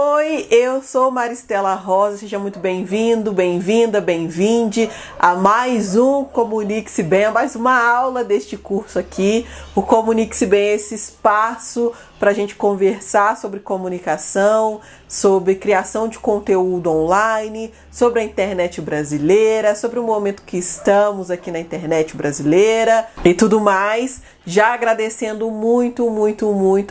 Oi, eu sou Maristela Rosa, seja muito bem-vindo, bem-vinda, bem-vinde a mais um Comunique-se Bem, a mais uma aula deste curso aqui. O Comunique-se Bem é esse espaço para a gente conversar sobre comunicação, sobre criação de conteúdo online, sobre a internet brasileira, sobre o momento que estamos aqui na internet brasileira e tudo mais. Já agradecendo muito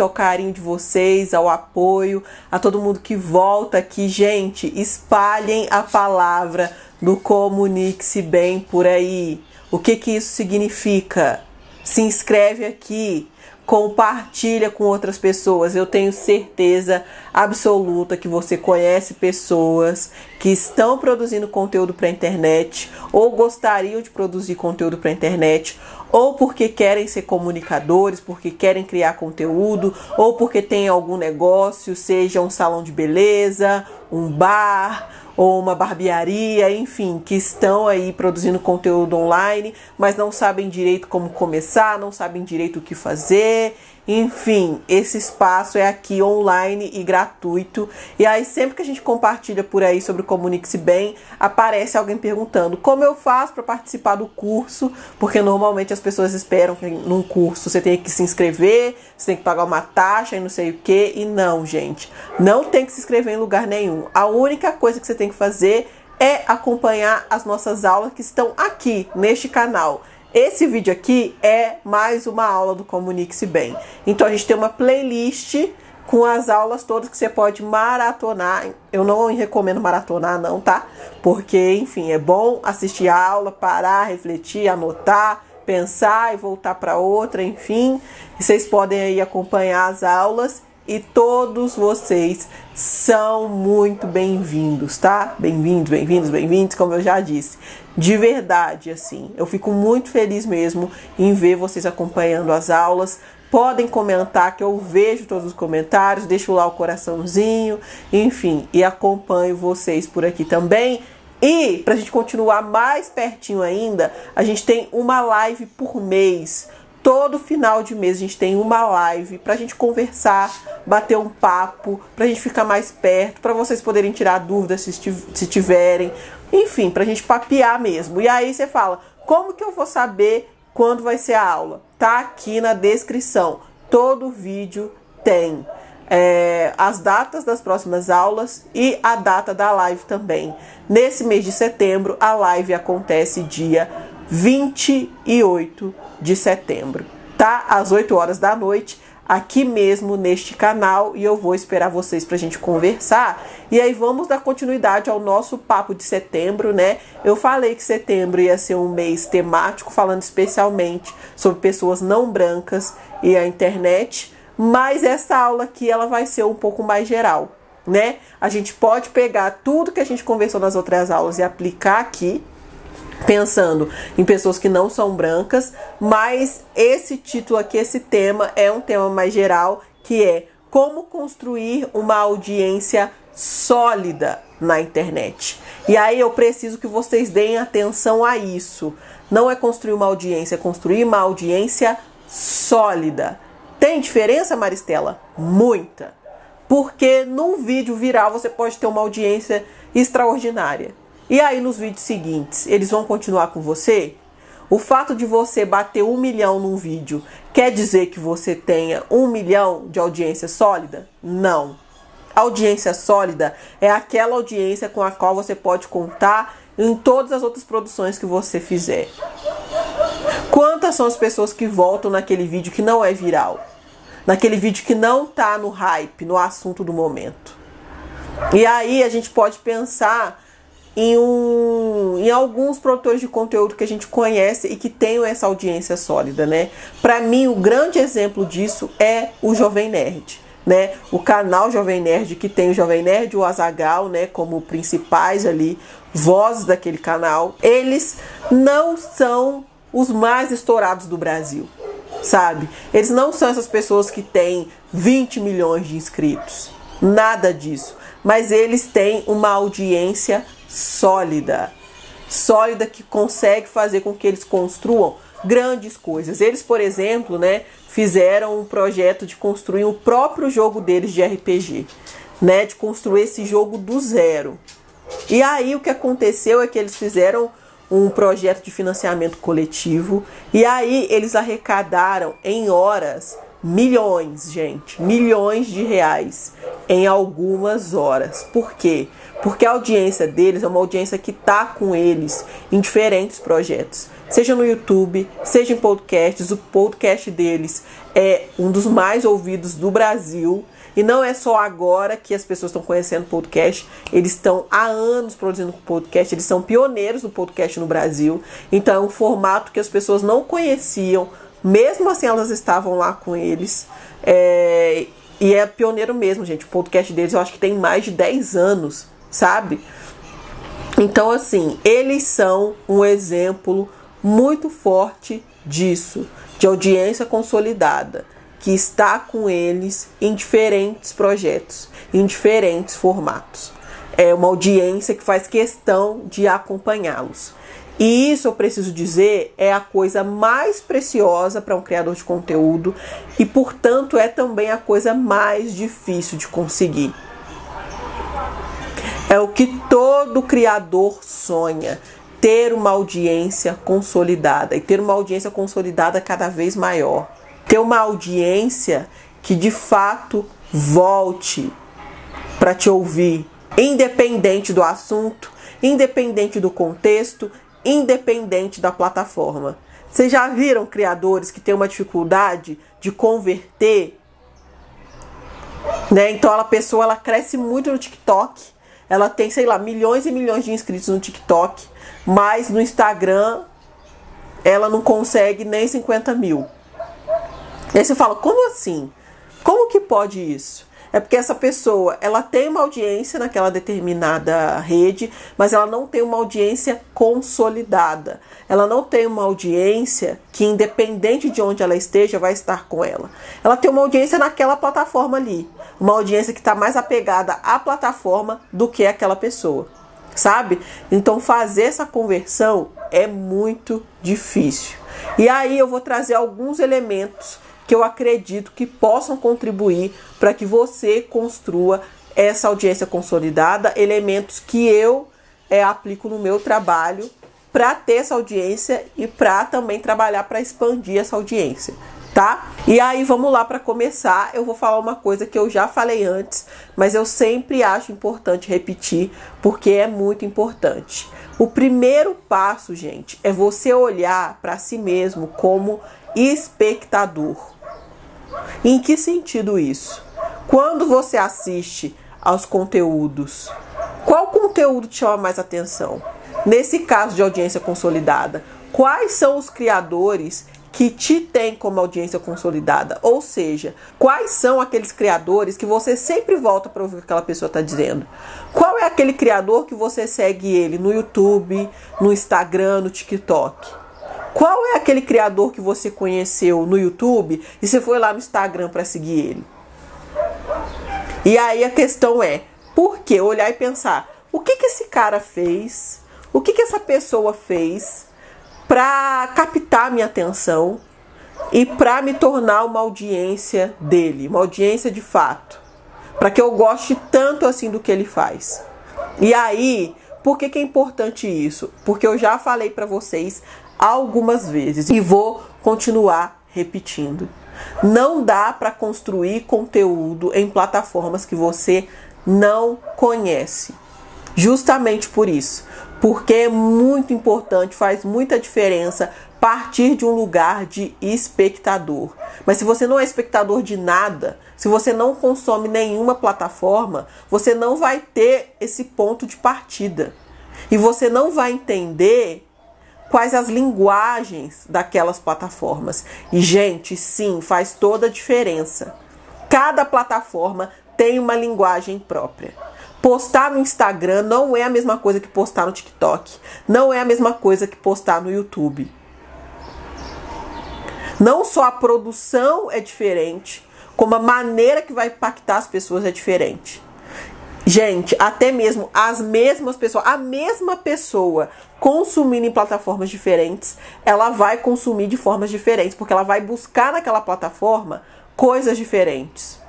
ao carinho de vocês, ao apoio, a todo mundo que volta aqui. Gente, espalhem a palavra do Comunique-se Bem por aí. O que isso significa? Se inscreve aqui, compartilha com outras pessoas. Eu tenho certeza absoluta que você conhece pessoas que estão produzindo conteúdo para a internet ou gostariam de produzir conteúdo para a internet, ou porque querem ser comunicadores, porque querem criar conteúdo, ou porque tem algum negócio, seja um salão de beleza, um bar ou uma barbearia, enfim, que estão aí produzindo conteúdo online, mas não sabem direito como começar, não sabem direito o que fazer. Enfim, esse espaço é aqui online e gratuito. E aí sempre que a gente compartilha por aí sobre o Comunique-se Bem, aparece alguém perguntando como eu faço para participar do curso, porque normalmente as pessoas esperam que num curso você tenha que se inscrever, você tem que pagar uma taxa e não sei o que. E não, gente, não tem que se inscrever em lugar nenhum. A única coisa que você tem que fazer é acompanhar as nossas aulas que estão aqui neste canal. Esse vídeo aqui é mais uma aula do Comunique-se Bem. Então a gente tem uma playlist com as aulas todas que você pode maratonar. Eu não recomendo maratonar não, tá? Porque, enfim, é bom assistir a aula, parar, refletir, anotar, pensar e voltar para outra, enfim. E vocês podem aí acompanhar as aulas e todos vocês são muito bem-vindos, tá? Bem-vindos, bem-vindos, bem-vindos, como eu já disse. De verdade, assim, eu fico muito feliz mesmo em ver vocês acompanhando as aulas. Podem comentar que eu vejo todos os comentários, deixo lá o coraçãozinho, enfim, e acompanho vocês por aqui também. E pra gente continuar mais pertinho ainda, a gente tem uma live por mês. Todo final de mês a gente tem uma live pra gente conversar, bater um papo, pra gente ficar mais perto, pra vocês poderem tirar dúvidas se tiverem, enfim, pra gente papear mesmo. E aí você fala, como que eu vou saber quando vai ser a aula? Tá aqui na descrição, todo vídeo tem as datas das próximas aulas e a data da live também. Nesse mês de setembro, a live acontece dia 28 de setembro, tá? Às 8 horas da noite, aqui mesmo neste canal, e eu vou esperar vocês pra gente conversar. E aí vamos dar continuidade ao nosso papo de setembro, né? Eu falei que setembro ia ser um mês temático, falando especialmente sobre pessoas não brancas e a internet, mas essa aula aqui ela vai ser um pouco mais geral, né? A gente pode pegar tudo que a gente conversou nas outras aulas e aplicar aqui, pensando em pessoas que não são brancas, mas esse título aqui, esse tema é um tema mais geral, que é como construir uma audiência sólida na internet. E aí eu preciso que vocês deem atenção a isso. Não é construir uma audiência, é construir uma audiência sólida. Tem diferença, Maristela? Muita. Porque num vídeo viral você pode ter uma audiência extraordinária. E aí nos vídeos seguintes, eles vão continuar com você? O fato de você bater 1 milhão num vídeo quer dizer que você tenha 1 milhão de audiência sólida? Não. Audiência sólida é aquela audiência com a qual você pode contar em todas as outras produções que você fizer. Quantas são as pessoas que voltam naquele vídeo que não é viral? Naquele vídeo que não tá no hype, no assunto do momento? E aí a gente pode pensar em alguns produtores de conteúdo que a gente conhece e que tenham essa audiência sólida, né? Para mim, o grande exemplo disso é o Jovem Nerd, né? O canal Jovem Nerd, que tem o Jovem Nerd e o Azaghal, né, como principais ali vozes daquele canal. Eles não são os mais estourados do Brasil, sabe? Eles não são essas pessoas que têm 20 milhões de inscritos. Nada disso. Mas eles têm uma audiência sólida que consegue fazer com que eles construam grandes coisas. Eles, por exemplo, né, fizeram um projeto de construir o próprio jogo deles de RPG. né, de construir esse jogo do zero. E aí o que aconteceu é que eles fizeram um projeto de financiamento coletivo e aí eles arrecadaram em horas milhões, gente, milhões de reais em algumas horas. Por quê? Porque a audiência deles é uma audiência que tá com eles em diferentes projetos, seja no YouTube, seja em podcasts. O podcast deles é um dos mais ouvidos do Brasil. E não é só agora que as pessoas estão conhecendo podcast, eles estão há anos produzindo podcast, eles são pioneiros do podcast no Brasil. Então é um formato que as pessoas não conheciam, mesmo assim elas estavam lá com eles. E é pioneiro mesmo, gente. O podcast deles eu acho que tem mais de 10 anos, sabe? Então assim, eles são um exemplo muito forte disso, de audiência consolidada, que está com eles em diferentes projetos, em diferentes formatos. É uma audiência que faz questão de acompanhá-los. E isso, eu preciso dizer, é a coisa mais preciosa para um criador de conteúdo e, portanto, é também a coisa mais difícil de conseguir. É o que todo criador sonha, ter uma audiência consolidada e ter uma audiência consolidada cada vez maior. Ter uma audiência que de fato volte para te ouvir, independente do assunto, independente do contexto, independente da plataforma. Vocês já viram criadores que têm uma dificuldade de converter? Né? Então a pessoa ela cresce muito no TikTok, ela tem, sei lá, milhões e milhões de inscritos no TikTok, mas no Instagram ela não consegue nem 50 mil. E aí você fala, como assim? Como que pode isso? É porque essa pessoa, ela tem uma audiência naquela determinada rede, mas ela não tem uma audiência consolidada. Ela não tem uma audiência que, independente de onde ela esteja, vai estar com ela. Ela tem uma audiência naquela plataforma ali. Uma audiência que está mais apegada à plataforma do que aquela pessoa, sabe? Então fazer essa conversão é muito difícil. E aí eu vou trazer alguns elementos que eu acredito que possam contribuir para que você construa essa audiência consolidada, elementos que eu aplico no meu trabalho para ter essa audiência e para também trabalhar para expandir essa audiência, tá? E aí vamos lá, para começar, eu vou falar uma coisa que eu já falei antes, mas eu sempre acho importante repetir, porque é muito importante. O primeiro passo, gente, é você olhar para si mesmo como espectador. Em que sentido isso? Quando você assiste aos conteúdos, qual conteúdo te chama mais atenção? Nesse caso de audiência consolidada, quais são os criadores que te têm como audiência consolidada? Ou seja, quais são aqueles criadores que você sempre volta para ouvir o que aquela pessoa está dizendo? Qual é aquele criador que você segue ele no YouTube, no Instagram, no TikTok? Qual é aquele criador que você conheceu no YouTube e você foi lá no Instagram para seguir ele? E aí a questão é, por que olhar e pensar, o que esse cara fez? O que essa pessoa fez para captar minha atenção e para me tornar uma audiência dele, uma audiência de fato, para que eu goste tanto assim do que ele faz? E aí, por que é importante isso? Porque eu já falei para vocês algumas vezes e vou continuar repetindo. Não dá para construir conteúdo em plataformas que você não conhece. Justamente por isso. Porque é muito importante, faz muita diferença partir de um lugar de espectador. Mas se você não é espectador de nada, se você não consome nenhuma plataforma, você não vai ter esse ponto de partida. E você não vai entender quais as linguagens daquelas plataformas. E, gente, sim, faz toda a diferença. Cada plataforma tem uma linguagem própria. Postar no Instagram não é a mesma coisa que postar no TikTok. Não é a mesma coisa que postar no YouTube. Não só a produção é diferente, como a maneira que vai impactar as pessoas é diferente. Gente, até mesmo as mesmas pessoas, a mesma pessoa consumindo em plataformas diferentes, ela vai consumir de formas diferentes, porque ela vai buscar naquela plataforma coisas diferentes.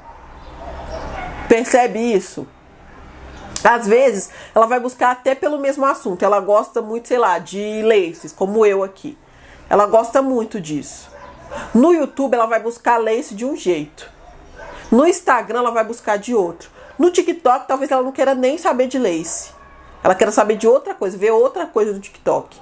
Percebe isso? Às vezes, ela vai buscar até pelo mesmo assunto. Ela gosta muito, sei lá, de laces, como eu aqui. Ela gosta muito disso. No YouTube, ela vai buscar lace de um jeito. No Instagram, ela vai buscar de outro. No TikTok, talvez ela não queira nem saber de lace. Ela queira saber de outra coisa, ver outra coisa no TikTok.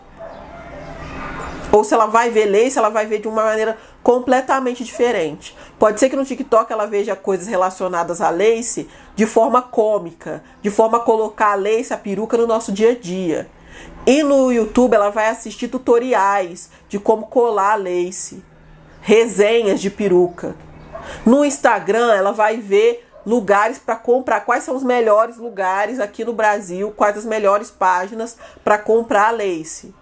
Ou se ela vai ver lace, ela vai ver de uma maneira completamente diferente. Pode ser que no TikTok ela veja coisas relacionadas a lace de forma cômica, de forma a colocar a lace, a peruca no nosso dia a dia. E no YouTube ela vai assistir tutoriais de como colar a lace, resenhas de peruca. No Instagram ela vai ver lugares para comprar, quais são os melhores lugares aqui no Brasil, quais as melhores páginas para comprar a lace.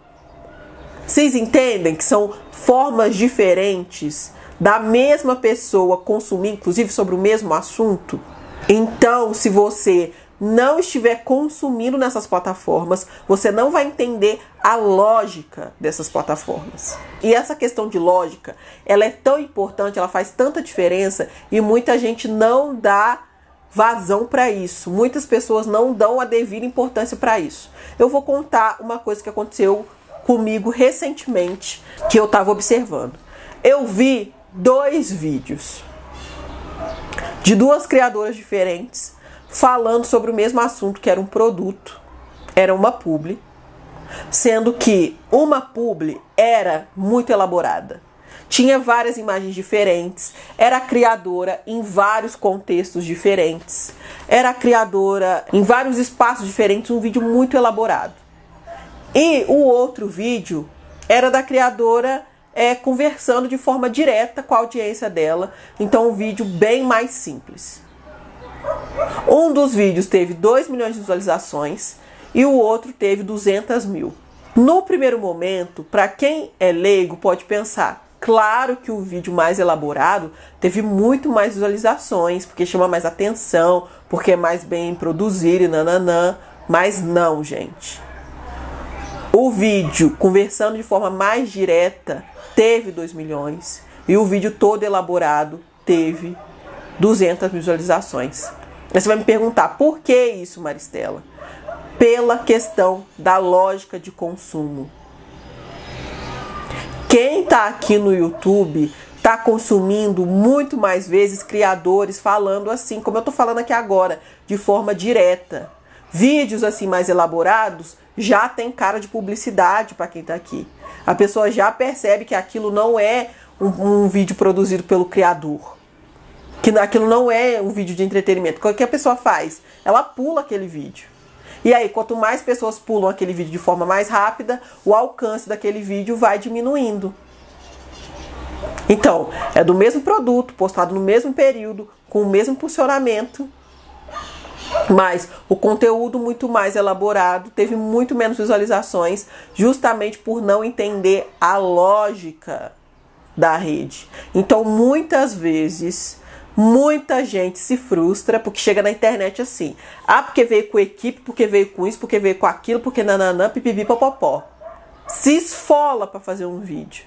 Vocês entendem que são formas diferentes da mesma pessoa consumir, inclusive sobre o mesmo assunto? Então, se você não estiver consumindo nessas plataformas, você não vai entender a lógica dessas plataformas. E essa questão de lógica, ela é tão importante, ela faz tanta diferença e muita gente não dá vazão para isso. Muitas pessoas não dão a devida importância para isso. Eu vou contar uma coisa que aconteceu comigo recentemente, que eu estava observando. Eu vi 2 vídeos de 2 criadoras diferentes falando sobre o mesmo assunto, que era um produto, era uma publi, sendo que uma publi era muito elaborada. Tinha várias imagens diferentes, era criadora em vários contextos diferentes, era criadora em vários espaços diferentes, um vídeo muito elaborado. E o outro vídeo era da criadora conversando de forma direta com a audiência dela. Então um vídeo bem mais simples. Um dos vídeos teve 2 milhões de visualizações e o outro teve 200 mil. No primeiro momento, para quem é leigo pode pensar, claro que o vídeo mais elaborado teve muito mais visualizações, porque chama mais atenção, porque é mais bem produzido e nananã. Mas não, gente. O vídeo conversando de forma mais direta teve 2 milhões e o vídeo todo elaborado teve 200 visualizações. Aí você vai me perguntar, por que isso, Maristela? Pela questão da lógica de consumo. Quem está aqui no YouTube está consumindo muito mais vezes criadores falando assim, como eu estou falando aqui agora, de forma direta. Vídeos assim mais elaborados já tem cara de publicidade para quem está aqui. A pessoa já percebe que aquilo não é um vídeo produzido pelo criador. Que aquilo não é um vídeo de entretenimento. O que a pessoa faz? Ela pula aquele vídeo. E aí, quanto mais pessoas pulam aquele vídeo de forma mais rápida, o alcance daquele vídeo vai diminuindo. Então, é do mesmo produto, postado no mesmo período, com o mesmo funcionamento, mas o conteúdo muito mais elaborado teve muito menos visualizações, justamente por não entender a lógica da rede. Então, muitas vezes, muita gente se frustra porque chega na internet assim: ah, porque veio com equipe, porque veio com isso, porque veio com aquilo, porque nananã, pipipi, popopó. Se esfola para fazer um vídeo,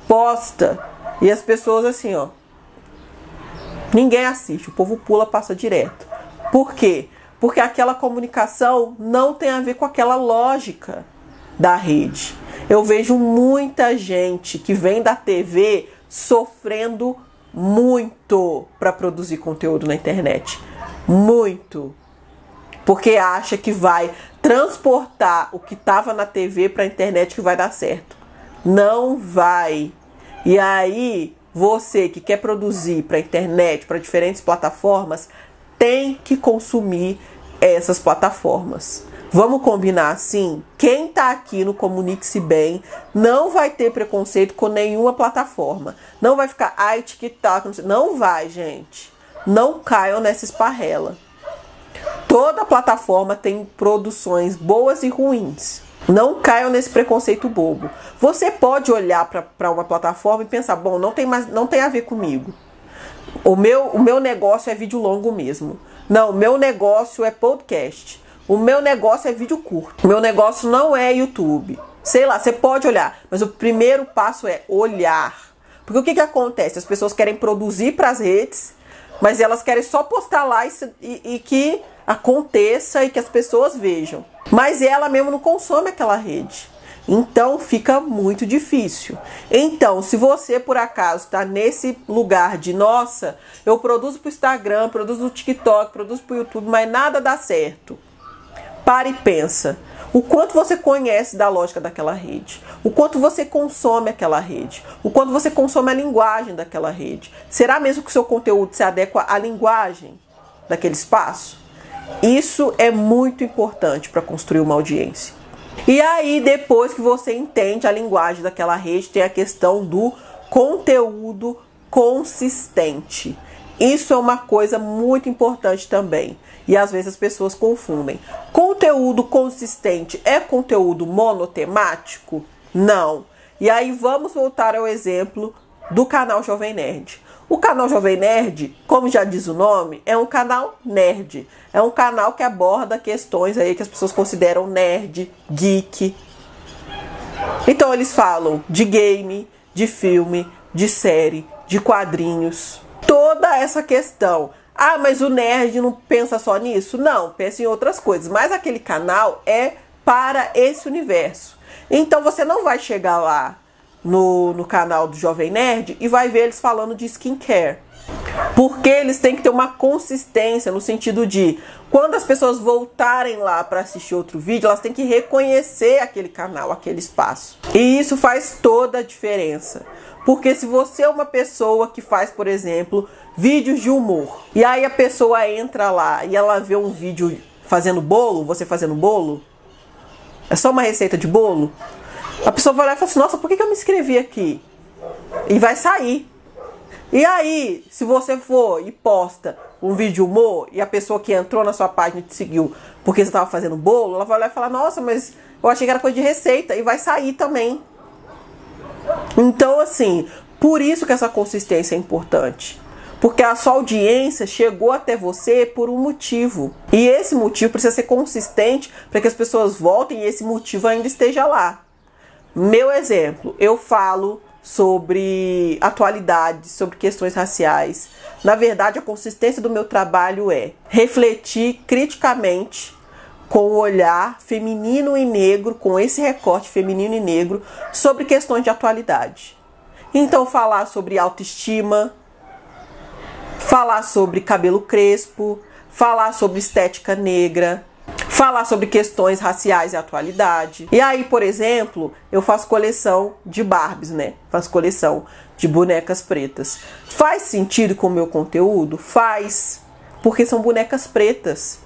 posta, e as pessoas assim, ó, ninguém assiste, o povo pula, passa direto. Por quê? Porque aquela comunicação não tem a ver com aquela lógica da rede. Eu vejo muita gente que vem da TV sofrendo muito para produzir conteúdo na internet. Muito. Porque acha que vai transportar o que estava na TV para a internet que vai dar certo. Não vai. E aí, você que quer produzir para a internet, para diferentes plataformas, tem que consumir essas plataformas. Vamos combinar assim? Quem tá aqui no Comunique-se Bem não vai ter preconceito com nenhuma plataforma. Não vai ficar, ai, TikTok, não vai, gente. Não caiam nessa esparrela. Toda plataforma tem produções boas e ruins. Não caiam nesse preconceito bobo. Você pode olhar para uma plataforma e pensar, bom, não tem a ver comigo. O meu negócio é vídeo longo mesmo. Não, o meu negócio é podcast. O meu negócio é vídeo curto. O meu negócio não é YouTube. Sei lá, você pode olhar, mas o primeiro passo é olhar. Porque o que acontece? As pessoas querem produzir para as redes, Mas elas querem só postar lá e que aconteça e que as pessoas vejam. Mas ela mesmo não consome aquela rede. Então fica muito difícil. Então, se você por acaso está nesse lugar de nossa, eu produzo para o Instagram, produzo no TikTok, produzo para o YouTube, mas nada dá certo. Para e pensa. O quanto você conhece da lógica daquela rede, o quanto você consome aquela rede, o quanto você consome a linguagem daquela rede. Será mesmo que o seu conteúdo se adequa à linguagem daquele espaço? Isso é muito importante para construir uma audiência. E aí, depois que você entende a linguagem daquela rede, tem a questão do conteúdo consistente. Isso é uma coisa muito importante também. E às vezes as pessoas confundem. Conteúdo consistente é conteúdo monotemático? Não. E aí vamos voltar ao exemplo do canal Jovem Nerd. O canal Jovem Nerd, como já diz o nome, é um canal nerd. É um canal que aborda questões aí que as pessoas consideram nerd, geek. Então eles falam de game, de filme, de série, de quadrinhos. Toda essa questão. Ah, mas o nerd não pensa só nisso? Não, pensa em outras coisas. Mas aquele canal é para esse universo. Então você não vai chegar lá no canal do Jovem Nerd e vai ver eles falando de skincare. Porque eles têm que ter uma consistência no sentido de, quando as pessoas voltarem lá para assistir outro vídeo, elas têm que reconhecer aquele canal, aquele espaço. E isso faz toda a diferença. Porque se você é uma pessoa que faz, por exemplo, vídeos de humor, e aí a pessoa entra lá e ela vê um vídeo fazendo bolo, você fazendo bolo, é só uma receita de bolo, a pessoa vai lá e fala assim, nossa, por que eu me inscrevi aqui? E vai sair. E aí, se você for e posta um vídeo de humor e a pessoa que entrou na sua página te seguiu porque você estava fazendo bolo, ela vai lá e falar, nossa, mas eu achei que era coisa de receita, e vai sair também. Então, assim, por isso que essa consistência é importante. Porque a sua audiência chegou até você por um motivo. E esse motivo precisa ser consistente para que as pessoas voltem e esse motivo ainda esteja lá. Meu exemplo, eu falo sobre atualidades, sobre questões raciais. Na verdade, a consistência do meu trabalho é refletir criticamente com o olhar feminino e negro, com esse recorte feminino e negro, sobre questões de atualidade. Então, falar sobre autoestima, falar sobre cabelo crespo, falar sobre estética negra, falar sobre questões raciais e atualidade. E aí, por exemplo, eu faço coleção de Barbies, né? Faço coleção de bonecas pretas. Faz sentido com o meu conteúdo? Faz, porque são bonecas pretas.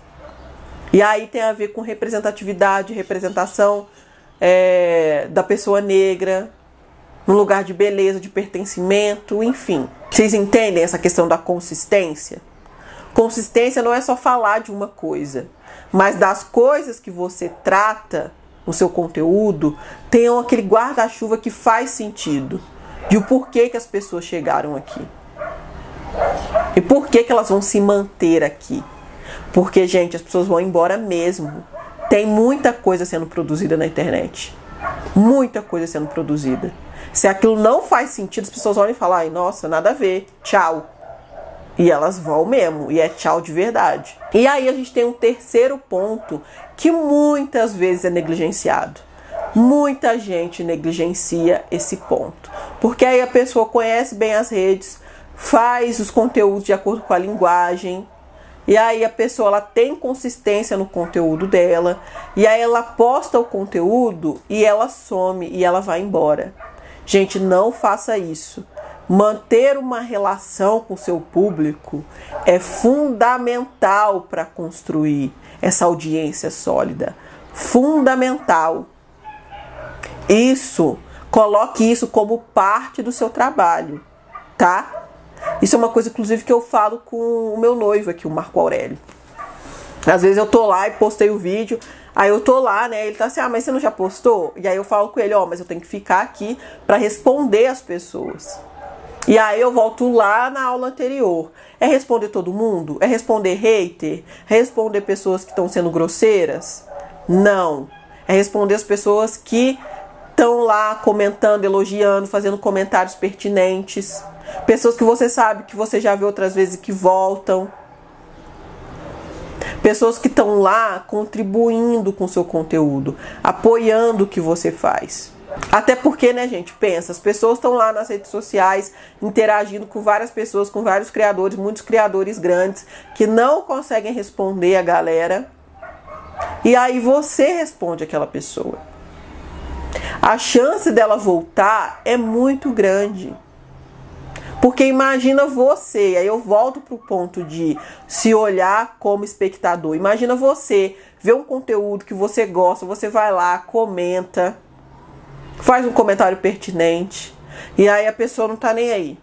E aí tem a ver com representatividade, representação da pessoa negra, no lugar de beleza, de pertencimento, enfim. Vocês entendem essa questão da consistência? Consistência não é só falar de uma coisa, mas das coisas que você trata no seu conteúdo, tenham aquele guarda-chuva que faz sentido. De o porquê que as pessoas chegaram aqui. E por que elas vão se manter aqui. Porque, gente, as pessoas vão embora mesmo. Tem muita coisa sendo produzida na internet. Muita coisa sendo produzida. Se aquilo não faz sentido, as pessoas olham e falam, ai, nossa, nada a ver, tchau. E elas vão mesmo, e é tchau de verdade. E aí a gente tem um terceiro ponto que muitas vezes é negligenciado. Muita gente negligencia esse ponto. Porque aí a pessoa conhece bem as redes, faz os conteúdos de acordo com a linguagem, e aí a pessoa ela tem consistência no conteúdo dela, e aí ela posta o conteúdo e ela some e ela vai embora. Gente, não faça isso. Manter uma relação com o seu público é fundamental para construir essa audiência sólida. Fundamental. Coloque isso como parte do seu trabalho, tá? Isso é uma coisa, inclusive, que eu falo com o meu noivo aqui, o Marco Aurélio. Às vezes eu tô lá e postei o vídeo, aí eu tô lá, né, ele tá assim, mas você não já postou? E aí eu falo com ele, mas eu tenho que ficar aqui para responder as pessoas. E aí eu volto lá na aula anterior. É responder todo mundo? É responder hater? É responder pessoas que estão sendo grosseiras? Não. É responder as pessoas que estão lá comentando, elogiando, fazendo comentários pertinentes. Pessoas que você sabe que você já viu outras vezes e que voltam. Pessoas que estão lá contribuindo com o seu conteúdo, apoiando o que você faz. Até porque, né, gente, pensa, as pessoas estão lá nas redes sociais interagindo com várias pessoas, com vários criadores, muitos criadores grandes que não conseguem responder a galera. E aí você responde aquela pessoa. A chance dela voltar é muito grande. Porque imagina você, aí eu volto pro ponto de se olhar como espectador. Imagina você ver um conteúdo que você gosta, você vai lá, comenta, faz um comentário pertinente, e aí a pessoa não tá nem aí.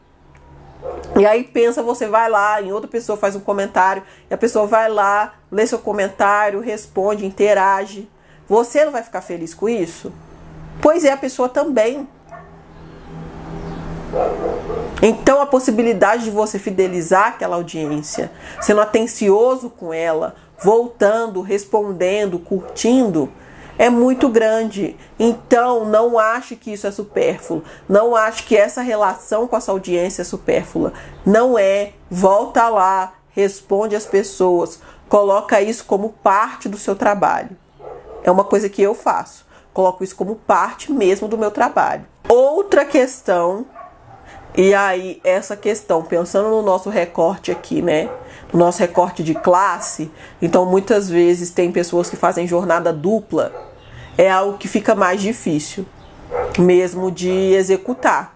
E aí pensa, você vai lá, em outra pessoa faz um comentário, e a pessoa vai lá, lê seu comentário, responde, interage. Você não vai ficar feliz com isso? Pois é, a pessoa também. Então a possibilidade de você fidelizar aquela audiência, sendo atencioso com ela, voltando, respondendo, curtindo, é muito grande. Então não ache que isso é supérfluo, não ache que essa relação com essa audiência é supérflua. Não é. Volta lá, responde às pessoas, coloca isso como parte do seu trabalho. É uma coisa que eu faço, coloco isso como parte mesmo do meu trabalho. Outra questão. E aí, essa questão, pensando no nosso recorte aqui, né? No nosso recorte de classe, então muitas vezes tem pessoas que fazem jornada dupla, é algo que fica mais difícil mesmo de executar.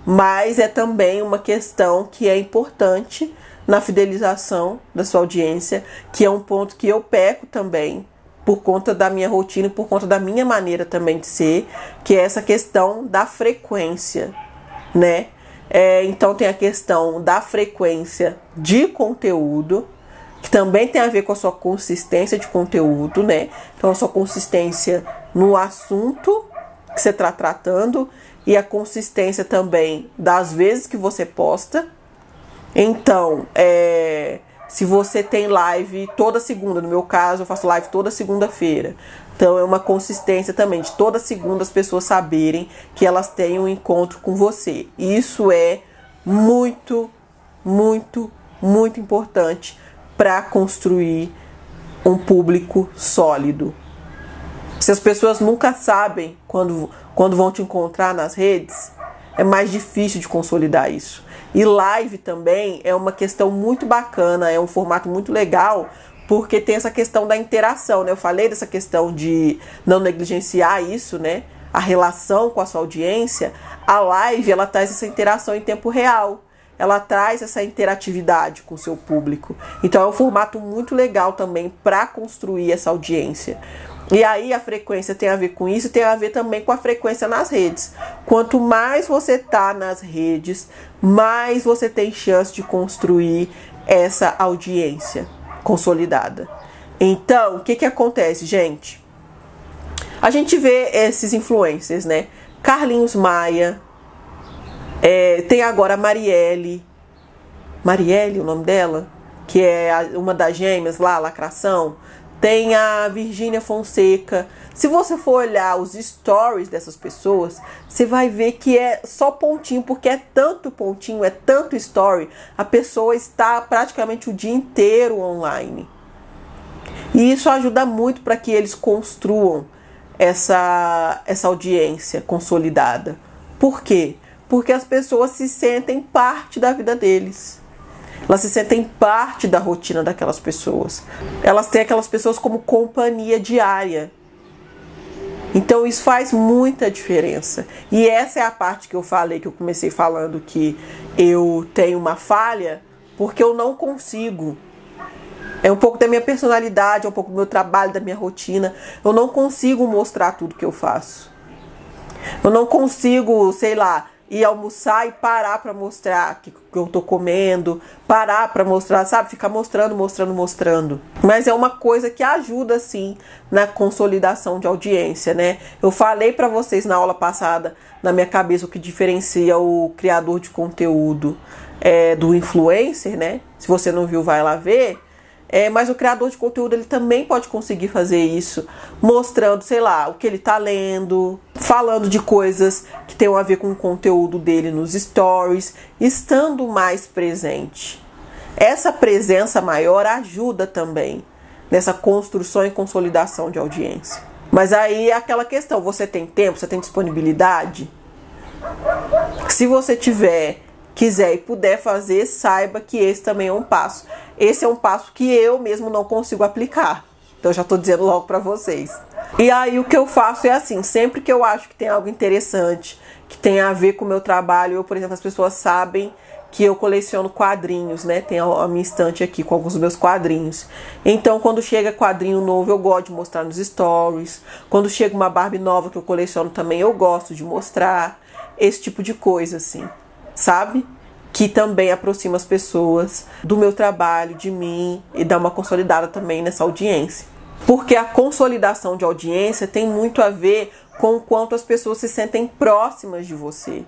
Mas é também uma questão que é importante na fidelização da sua audiência, que é um ponto que eu peco também, por conta da minha rotina e por conta da minha maneira também de ser, que é essa questão da frequência, né? Então tem a questão da frequência de conteúdo, que também tem a ver com a sua consistência de conteúdo, né? Então a sua consistência no assunto que você está tratando e a consistência também das vezes que você posta. Então, se você tem live toda segunda, no meu caso eu faço live toda segunda-feira. Então é uma consistência também de toda segunda as pessoas saberem que elas têm um encontro com você. Isso é muito, muito, muito importante para construir um público sólido. Se as pessoas nunca sabem quando vão te encontrar nas redes, é mais difícil de consolidar isso. E live também é uma questão muito bacana, é um formato muito legal, porque tem essa questão da interação, né? Eu falei dessa questão de não negligenciar isso, né? A relação com a sua audiência. A live, ela traz essa interação em tempo real. Ela traz essa interatividade com o seu público. Então é um formato muito legal também para construir essa audiência. E aí a frequência tem a ver com isso, tem a ver também com a frequência nas redes. Quanto mais você tá nas redes, mais você tem chance de construir essa audiência consolidada. Então, o que acontece, gente? A gente vê esses influencers, né? Carlinhos Maia, tem agora a Marielle, o nome dela, que é uma das gêmeas lá, a Lacração. Tem a Virgínia Fonseca. Se você for olhar os stories dessas pessoas, você vai ver que é só pontinho, porque é tanto pontinho, é tanto story. A pessoa está praticamente o dia inteiro online. E isso ajuda muito para que eles construam essa audiência consolidada. Por quê? Porque as pessoas se sentem parte da vida deles. Elas se sentem parte da rotina daquelas pessoas. Elas têm aquelas pessoas como companhia diária. Então isso faz muita diferença. E essa é a parte que eu falei, que eu comecei falando que eu tenho uma falha, porque eu não consigo. É um pouco da minha personalidade, é um pouco do meu trabalho, da minha rotina. Eu não consigo mostrar tudo que eu faço. Eu não consigo, sei lá, ir almoçar e parar para mostrar que eu tô comendo, parar para mostrar, sabe? Ficar mostrando. Mas é uma coisa que ajuda, sim, na consolidação de audiência, né? Eu falei para vocês na aula passada, na minha cabeça, o que diferencia o criador de conteúdo do influencer, né? Se você não viu, vai lá ver. Mas o criador de conteúdo, ele também pode conseguir fazer isso, mostrando, sei lá, o que ele tá lendo, falando de coisas que tenham a ver com o conteúdo dele nos stories, estando mais presente. Essa presença maior ajuda também nessa construção e consolidação de audiência. Mas aí é aquela questão, você tem tempo, você tem disponibilidade? Se você quiser e puder fazer, saiba que esse também é um passo. Esse é um passo que eu mesmo não consigo aplicar. Então eu já estou dizendo logo para vocês. E aí o que eu faço é assim, sempre que eu acho que tem algo interessante, que tem a ver com o meu trabalho, eu, por exemplo, as pessoas sabem que eu coleciono quadrinhos, né? Tem a minha estante aqui com alguns dos meus quadrinhos. Então, quando chega quadrinho novo, eu gosto de mostrar nos stories. Quando chega uma Barbie nova que eu coleciono também, eu gosto de mostrar. Esse tipo de coisa, assim, sabe? Que também aproxima as pessoas do meu trabalho, de mim, e dá uma consolidada também nessa audiência. Porque a consolidação de audiência tem muito a ver com o quanto as pessoas se sentem próximas de você.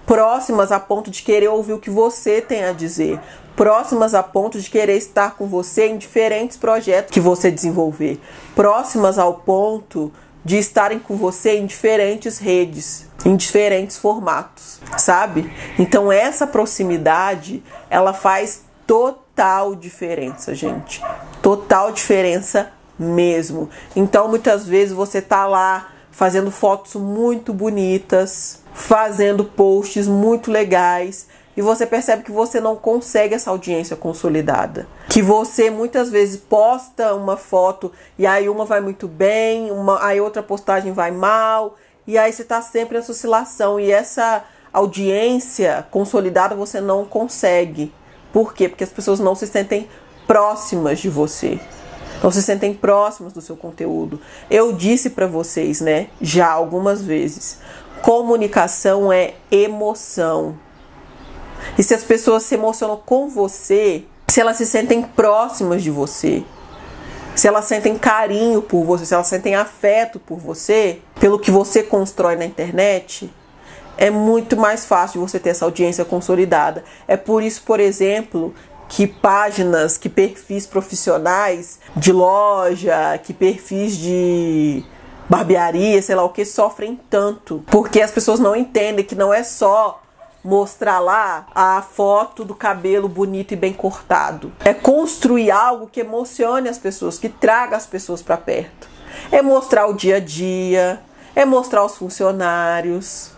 Próximas a ponto de querer ouvir o que você tem a dizer. Próximas a ponto de querer estar com você em diferentes projetos que você desenvolver. Próximas ao ponto de estarem com você em diferentes redes, em diferentes formatos, sabe? Então essa proximidade, ela faz total diferença, gente. Total diferença mesmo. Então muitas vezes você tá lá fazendo fotos muito bonitas, fazendo posts muito legais, e você percebe que você não consegue essa audiência consolidada. Que você muitas vezes posta uma foto e aí uma vai muito bem, aí outra postagem vai mal, e aí você está sempre nessa oscilação. E essa audiência consolidada você não consegue. Por quê? Porque as pessoas não se sentem próximas de você. Não se sentem próximas do seu conteúdo. Eu disse para vocês, né, já algumas vezes, comunicação é emoção. E se as pessoas se emocionam com você, se elas se sentem próximas de você, se elas sentem carinho por você, se elas sentem afeto por você, pelo que você constrói na internet, é muito mais fácil de você ter essa audiência consolidada. É por isso, por exemplo, que páginas, que perfis profissionais de loja, que perfis de barbearia, sei lá o que, sofrem tanto. Porque as pessoas não entendem que não é só mostrar lá a foto do cabelo bonito e bem cortado. É construir algo que emocione as pessoas, que traga as pessoas para perto. É mostrar o dia a dia, é mostrar os funcionários,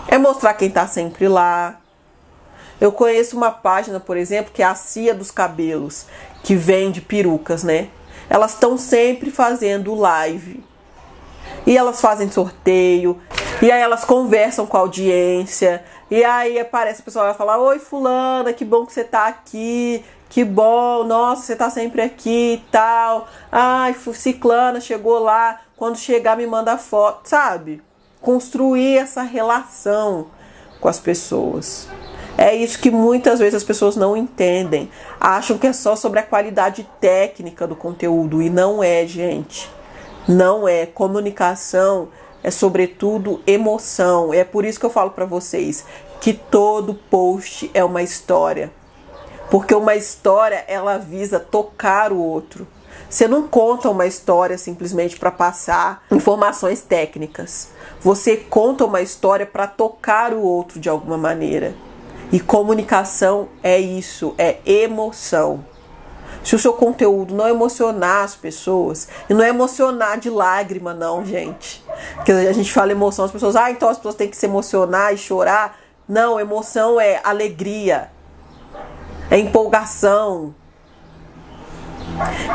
é mostrar quem tá sempre lá. Eu conheço uma página, por exemplo, que é a Cia dos Cabelos, que vende perucas, né? Elas estão sempre fazendo live. E elas fazem sorteio, e aí elas conversam com a audiência, e aí aparece, a pessoa vai falar: oi fulana, que bom que você tá aqui, que bom, nossa, você tá sempre aqui e tal, ai, ciclana chegou lá, quando chegar me manda foto, sabe? Construir essa relação com as pessoas. É isso que muitas vezes as pessoas não entendem, acham que é só sobre a qualidade técnica do conteúdo, e não é, gente. Não é. Comunicação é sobretudo emoção. É por isso que eu falo para vocês que todo post é uma história. Porque uma história, ela visa tocar o outro. Você não conta uma história simplesmente para passar informações técnicas. Você conta uma história para tocar o outro de alguma maneira. E comunicação é isso, é emoção. Se o seu conteúdo não emocionar as pessoas, e não é emocionar de lágrima não, gente. Porque a gente fala emoção, as pessoas, então as pessoas têm que se emocionar e chorar. Não, emoção é alegria, é empolgação.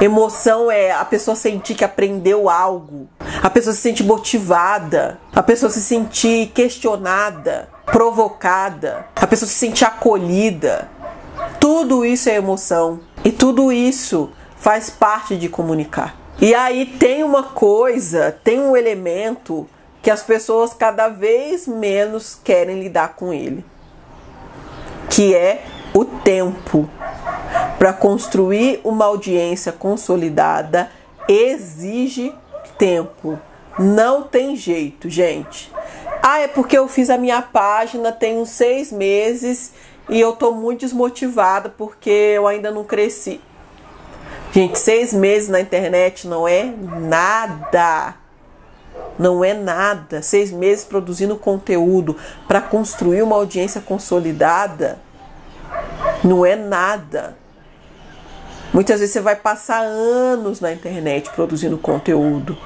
Emoção é a pessoa sentir que aprendeu algo, a pessoa se sentir motivada, a pessoa se sentir questionada, provocada, a pessoa se sentir acolhida. Tudo isso é emoção. E tudo isso faz parte de comunicar. E aí tem uma coisa, tem um elemento que as pessoas cada vez menos querem lidar com ele, que é o tempo. Para construir uma audiência consolidada exige tempo. Não tem jeito, gente. É porque eu fiz a minha página tem uns 6 meses e eu tô muito desmotivada porque eu ainda não cresci. Gente, 6 meses na internet não é nada. não é nada. 6 meses produzindo conteúdo para construir uma audiência consolidada não é nada. Muitas vezes você vai passar anos na internet produzindo conteúdo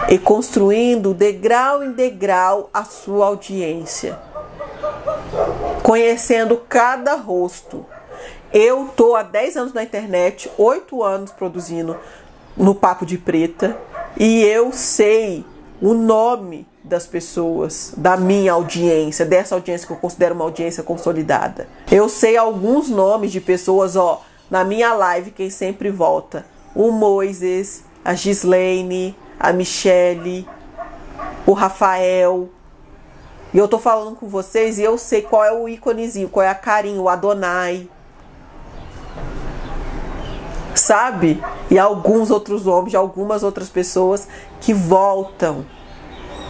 e construindo degrau em degrau a sua audiência, conhecendo cada rosto. Eu tô há 10 anos na internet, 8 anos produzindo no Papo de Preta, e eu sei o nome das pessoas, da minha audiência, dessa audiência que eu considero uma audiência consolidada. Eu sei alguns nomes de pessoas, ó, na minha live, quem sempre volta: o Moises, a Gislaine, a Michele, o Rafael. E eu tô falando com vocês e eu sei qual é o íconezinho, qual é a carinha, o Adonai. Sabe? E alguns outros nomes de algumas outras pessoas que voltam,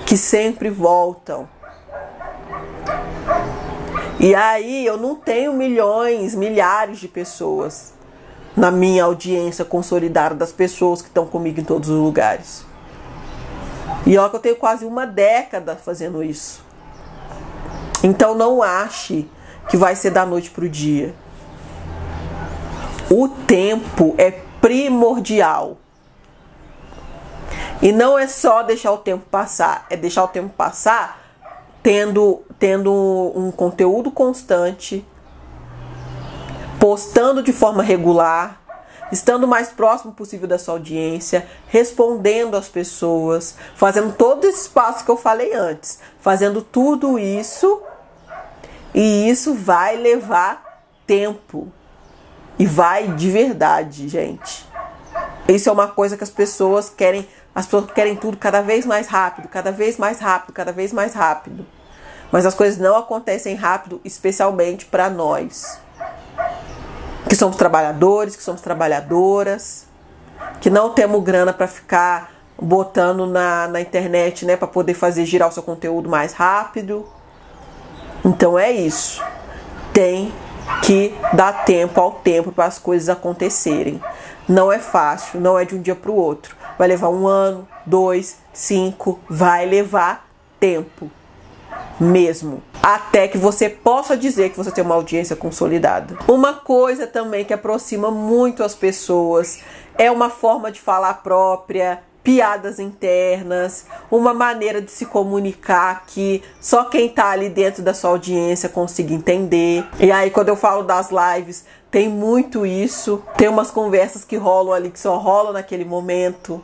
que sempre voltam. E aí eu não tenho milhões, milhares de pessoas na minha audiência consolidada, das pessoas que estão comigo em todos os lugares. E olha que eu tenho quase uma década fazendo isso. Então não ache que vai ser da noite para o dia. O tempo é primordial. E não é só deixar o tempo passar, é deixar o tempo passar tendo um conteúdo constante, postando de forma regular, estando o mais próximo possível da sua audiência, respondendo às pessoas, fazendo todo esse passo que eu falei antes, fazendo tudo isso, e isso vai levar tempo. E vai de verdade, gente. Isso é uma coisa que as pessoas querem tudo cada vez mais rápido, cada vez mais rápido, cada vez mais rápido. Mas as coisas não acontecem rápido, especialmente para nós, que somos trabalhadores, que somos trabalhadoras, que não temos grana para ficar botando na internet, né, para poder fazer girar o seu conteúdo mais rápido. Então é isso. Tem que dar tempo ao tempo para as coisas acontecerem. Não é fácil, não é de um dia para o outro. Vai levar 1 ano, 2, 5, vai levar tempo mesmo, até que você possa dizer que você tem uma audiência consolidada. Uma coisa também que aproxima muito as pessoas é uma forma de falar própria, piadas internas, uma maneira de se comunicar que só quem tá ali dentro da sua audiência consiga entender. E aí quando eu falo das lives, tem muito isso. Tem umas conversas que rolam ali, que só rolam naquele momento,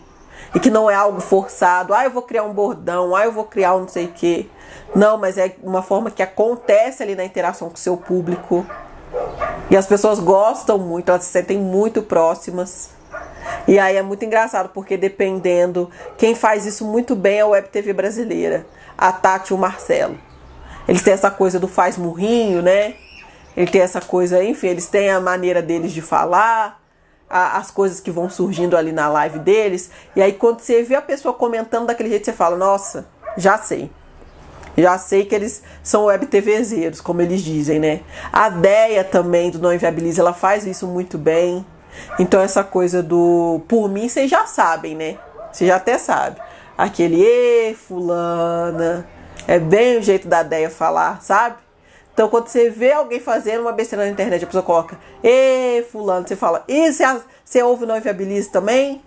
e que não é algo forçado. Eu vou criar um bordão, eu vou criar um não sei o que. Não, mas é uma forma que acontece ali na interação com o seu público. E as pessoas gostam muito, elas se sentem muito próximas. E aí é muito engraçado, porque dependendo, quem faz isso muito bem é a Web TV brasileira, a Tati e o Marcelo. Eles têm essa coisa do faz murrinho, né? Ele tem essa coisa, enfim, eles têm a maneira deles de falar, as coisas que vão surgindo ali na live deles. E aí quando você vê a pessoa comentando daquele jeito, você fala: nossa, já sei. Já sei que eles são web TVzeiros, como eles dizem, né? A Deia também, do Não Inviabiliza, ela faz isso muito bem. Então essa coisa do por mim, vocês já sabem, né? Vocês já até sabem. Aquele fulana. É bem o jeito da Deia falar, sabe? Então quando você vê alguém fazendo uma besteira na internet, a pessoa coloca fulano, você fala: e você ouve o Não Inviabiliza também?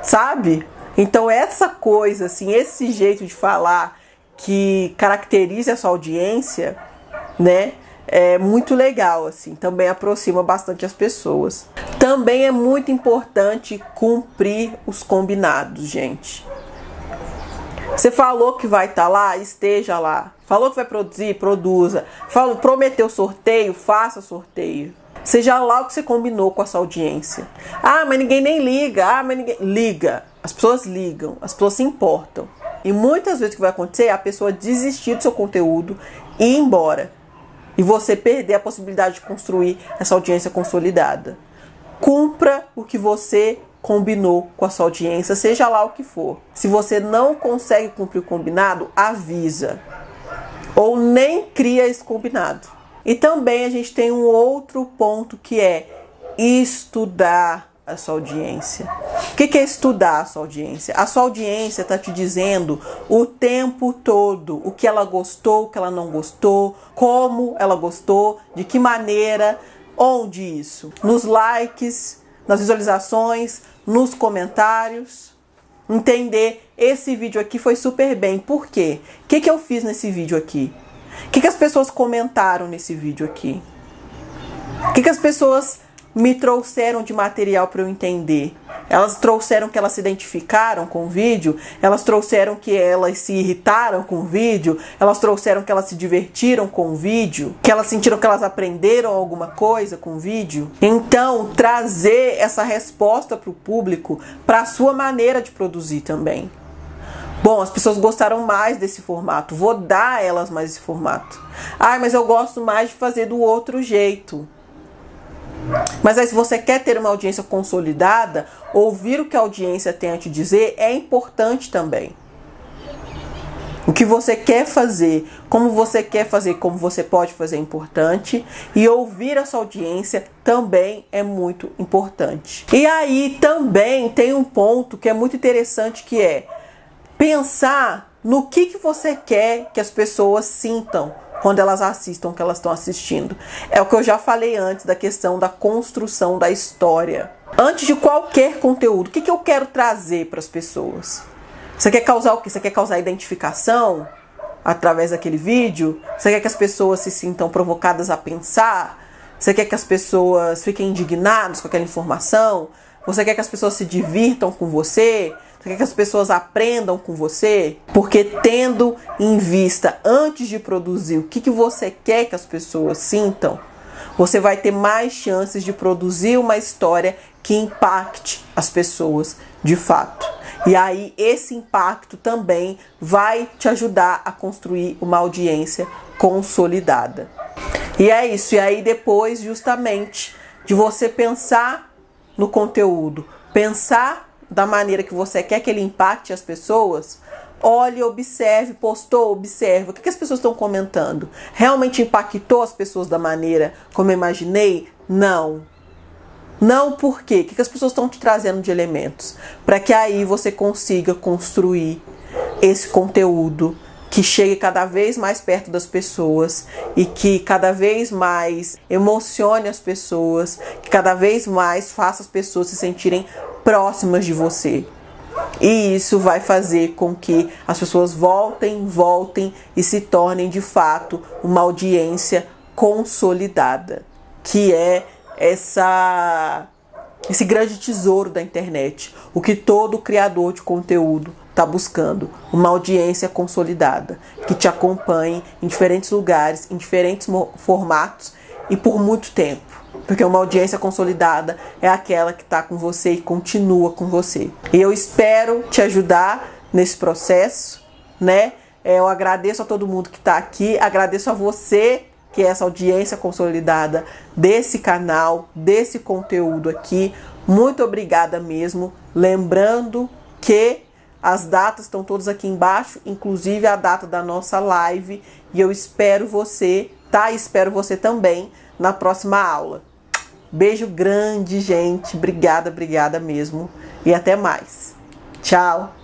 Sabe? Então essa coisa, assim, esse jeito de falar que caracteriza a sua audiência, né? É muito legal, assim, também aproxima bastante as pessoas. Também é muito importante cumprir os combinados, gente. Você falou que vai estar lá, esteja lá. Falou que vai produzir, produza. Prometeu sorteio, faça sorteio. Seja lá o que você combinou com a sua audiência. Mas ninguém nem liga. Mas ninguém liga. As pessoas ligam, as pessoas se importam. E muitas vezes o que vai acontecer é a pessoa desistir do seu conteúdo e ir embora. E você perder a possibilidade de construir essa audiência consolidada. Cumpra o que você combinou com a sua audiência, seja lá o que for. Se você não consegue cumprir o combinado, avisa. Ou nem cria esse combinado. E também a gente tem um outro ponto, que é estudar a sua audiência. O que é estudar a sua audiência? A sua audiência está te dizendo o tempo todo o que ela gostou, o que ela não gostou, como ela gostou, de que maneira, onde isso? Nos likes, nas visualizações, nos comentários. Entender, esse vídeo aqui foi super bem. Por quê? O que eu fiz nesse vídeo aqui? O que as pessoas comentaram nesse vídeo aqui? O que as pessoas me trouxeram de material para eu entender? Elas trouxeram que elas se identificaram com o vídeo, elas trouxeram que elas se irritaram com o vídeo, elas trouxeram que elas se divertiram com o vídeo, que elas sentiram que elas aprenderam alguma coisa com o vídeo. Então, trazer essa resposta para o público, para a sua maneira de produzir também. Bom, as pessoas gostaram mais desse formato, vou dar a elas mais esse formato. Ah, mas eu gosto mais de fazer do outro jeito. Mas aí, se você quer ter uma audiência consolidada, ouvir o que a audiência tem a te dizer é importante também. O que você quer fazer, como você quer fazer, como você pode fazer é importante. E ouvir a sua audiência também é muito importante. E aí também tem um ponto que é muito interessante, que é pensar no que você quer que as pessoas sintam quando elas assistam o que elas estão assistindo. É o que eu já falei antes da questão da construção da história. Antes de qualquer conteúdo, o que eu quero trazer para as pessoas? Você quer causar o quê? Você quer causar identificação através daquele vídeo? Você quer que as pessoas se sintam provocadas a pensar? Você quer que as pessoas fiquem indignadas com aquela informação? Você quer que as pessoas se divirtam com você? Você quer que as pessoas aprendam com você? Porque tendo em vista, antes de produzir, o que você quer que as pessoas sintam, você vai ter mais chances de produzir uma história que impacte as pessoas de fato. E aí esse impacto também vai te ajudar a construir uma audiência consolidada. E é isso. E aí depois, justamente, de você pensar no conteúdo, pensar da maneira que você quer que ele impacte as pessoas, olhe, observe, postou, observe. O que as pessoas estão comentando? Realmente impactou as pessoas da maneira como eu imaginei? Não. Não, por quê? O que as pessoas estão te trazendo de elementos? Para que aí você consiga construir esse conteúdo que chegue cada vez mais perto das pessoas e que cada vez mais emocione as pessoas, que cada vez mais faça as pessoas se sentirem próximas de você. E isso vai fazer com que as pessoas voltem e se tornem de fato uma audiência consolidada, que é esse grande tesouro da internet, o que todo criador de conteúdo está buscando, uma audiência consolidada, que te acompanhe em diferentes lugares, em diferentes formatos e por muito tempo. Porque uma audiência consolidada é aquela que está com você e continua com você. E eu espero te ajudar nesse processo, né? Eu agradeço a todo mundo que está aqui, agradeço a você que é essa audiência consolidada desse canal, desse conteúdo aqui. Muito obrigada mesmo. Lembrando que as datas estão todas aqui embaixo, inclusive a data da nossa live. E eu espero você, tá? Espero você também na próxima aula. Beijo grande, gente. Obrigada mesmo. E até mais. Tchau.